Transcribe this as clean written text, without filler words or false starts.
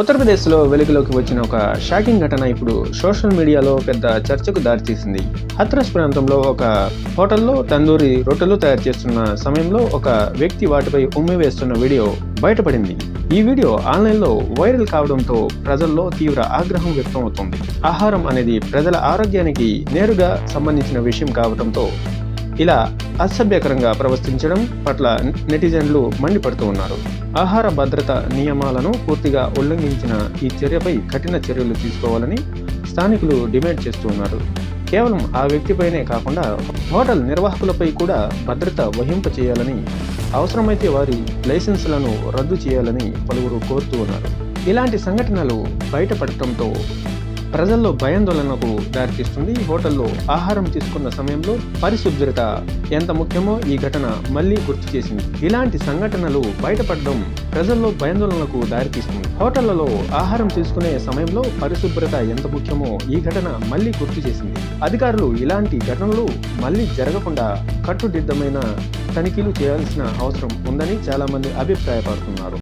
ఉత్తరప్రదేశ్లో వెలుగులోకి వచ్చిన ఒక షాకింగ్ ఘటన ఇప్పుడు సోషల్ మీడియాలో పెద్ద చర్చకు దారితీసింది. హత్రస్ ప్రాంతంలో ఒక హోటల్లో తందూరి రొట్టెలు తయారు చేస్తున్న సమయంలో ఒక వ్యక్తి వాటిపై ఉమ్మి వేస్తున్న వీడియో బయటపడింది. ఈ వీడియో ఆన్లైన్లో వైరల్ కావడంతో ప్రజల్లో తీవ్ర ఆగ్రహం వ్యక్తమవుతోంది. ఆహారం అనేది ప్రజల ఆరోగ్యానికి నేరుగా సంబంధించిన విషయం కావడంతో ఇలా అసభ్యకరంగా ప్రవర్తించడం పట్ల నెటిజన్లు మండిపడుతూ ఉన్నారు. ఆహార భద్రత నియమాలను పూర్తిగా ఉల్లంఘించిన ఈ చర్యపై కఠిన చర్యలు తీసుకోవాలని స్థానికులు డిమాండ్ చేస్తూ ఉన్నారు. కేవలం ఆ వ్యక్తిపైనే కాకుండా హోటల్ నిర్వాహకులపై కూడా భద్రత వహింప చేయాలని, అవసరమైతే వారి లైసెన్సులను రద్దు చేయాలని పలువురు కోరుతూ ఉన్నారు. ఇలాంటి సంఘటనలు బయటపడటంతో ప్రజల్లో భయాందోళనకు దారితీస్తుంది. హోటల్లో ఆహారం తీసుకున్న సమయంలో పరిశుభ్రత ఎంత ముఖ్యమో ఈ ఘటన మళ్లీ గుర్తు చేసింది. ఇలాంటి సంఘటనలు బయటపడడం ప్రజల్లో భయాందోళనకు దారితీస్తుంది. హోటళ్లలో ఆహారం తీసుకునే సమయంలో పరిశుభ్రత ఎంత ముఖ్యమో ఈ ఘటన మళ్లీ గుర్తు చేసింది. అధికారులు ఇలాంటి ఘటనలు మళ్లీ జరగకుండా కట్టుదిట్టమైన తనిఖీలు చేయాల్సిన అవసరం ఉందని చాలా మంది అభిప్రాయపడుతున్నారు.